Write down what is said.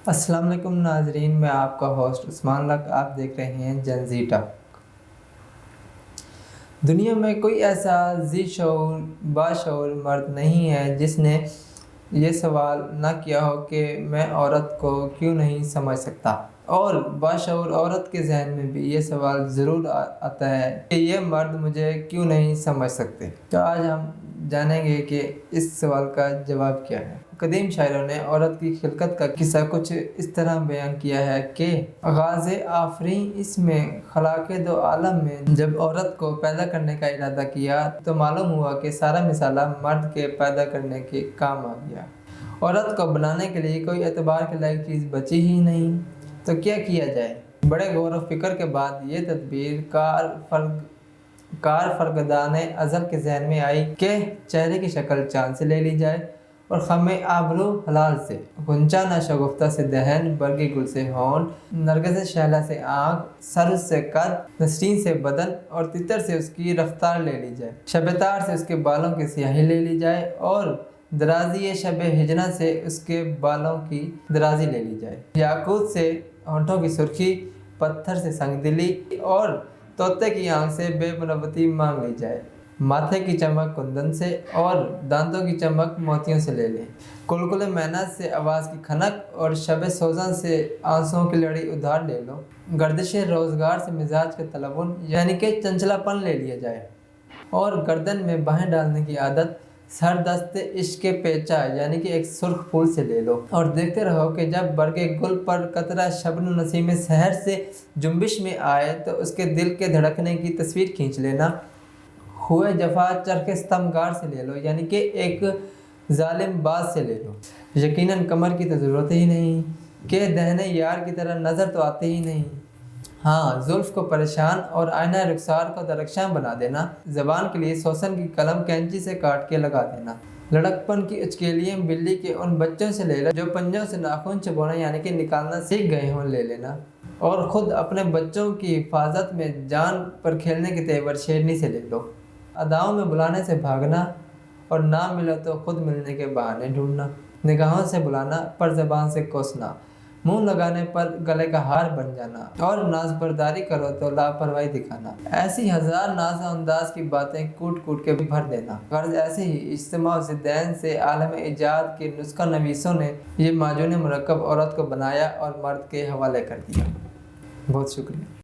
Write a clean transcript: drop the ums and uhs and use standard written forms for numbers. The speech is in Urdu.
السلام علیکم ناظرین، میں آپ کا ہوسٹ عثمان لک، آپ دیکھ رہے ہیں جنزی ٹاک۔ دنیا میں کوئی ایسا ذی شعور باشعور مرد نہیں ہے جس نے یہ سوال نہ کیا ہو کہ میں عورت کو کیوں نہیں سمجھ سکتا، اور باشعور عورت کے ذہن میں بھی یہ سوال ضرور آتا ہے کہ یہ مرد مجھے کیوں نہیں سمجھ سکتے۔ تو آج ہم جانیں گے کہ اس سوال کا جواب کیا ہے۔ قدیم شاعروں نے عورت کی خلقت کا قصہ کچھ اس طرح بیان کیا ہے کہ آغاز آفریں اس میں خلاق دو عالم میں جب عورت کو پیدا کرنے کا ارادہ کیا تو معلوم ہوا کہ سارا مثالہ مرد کے پیدا کرنے کے کام آ گیا۔ عورت کو بنانے کے لیے کوئی اعتبار کے لائق چیز بچی ہی نہیں، تو کیا کیا جائے؟ بڑے غور و فکر کے بعد یہ تدبیر کار فرگدان ازل کے ذہن میں آئی کہ چہرے کی شکل چاند سے لے لی جائے اور خم آبرو ہلال سے، غنچہ نہ شگفتہ سے دہن، برگ گل سے ہونٹ، نرگس شہلا سے آنکھ، سرس سے قد، نسرین سے بدن اور تتر سے اس کی رفتار لے لی جائے، شب تار سے اس کے بالوں کی سیاہی لے لی جائے اور درازی شب ہجنہ سے اس کے بالوں کی درازی لے لی جائے، یاقوت سے ہونٹوں کی سرخی، پتھر سے سنگ دلی اور طوطے کی آنکھ سے بے مروتی مانگ لی جائے، ماتھے کی چمک کندن سے اور دانتوں کی چمک موتیوں سے لے لیں، کلکل محنت سے آواز کی کھنک اور شب سوزن سے آنسوؤں کی لڑی ادھار لے لو، گردش روزگار سے مزاج کا تلون یعنی کہ چنچلا پن لے لیا جائے، اور گردن میں باہیں ڈالنے کی عادت سر دست عشق پیچا یعنی کہ ایک سرخ پھول سے لے لو، اور دیکھتے رہو کہ جب برگ گل پر قطرہ شبن نسیم سحر سے جنبش میں آئے تو اس کے دل کے دھڑکنے کی تصویر کھینچ لینا، ہوئے جفا چرخ ستمگار سے لے لو یعنی کہ ایک ظالم باز سے لے لو، یقیناً کمر کی تو ضرورت ہی نہیں کہ دہنے یار کی طرح نظر تو آتے ہی نہیں، ہاں زلف کو پریشان اور آئینہ رخسار کو درخشاں بنا دینا، زبان کے لیے سوسن کی قلم کینچی سے کاٹ کے لگا دینا، لڑکپن کی اچکیلیاں بلی کے ان بچوں سے لے لو جو پنجوں سے ناخن چبونا یعنی کہ نکالنا سیکھ گئے ہوں لے لینا، اور خود اپنے بچوں کی حفاظت میں جان پر کھیلنے کے تیور شیرنی سے لے لو، اداؤں میں بلانے سے بھاگنا اور نہ ملو تو خود ملنے کے بہانے ڈھونڈنا، نگاہوں سے بلانا پر زبان سے کوسنا، منہ لگانے پر گلے کا ہار بن جانا، اور ناز برداری کرو تو لاپرواہی دکھانا، ایسی ہزار ناز و انداز کی باتیں کوٹ کوٹ کے بھر دینا۔ غرض ایسے ہی اجتماع ضدین سے عالم ایجاد کے نسخہ نویسوں نے یہ معجون مرکب عورت کو بنایا اور مرد کے حوالے کر دیا۔ بہت شکریہ۔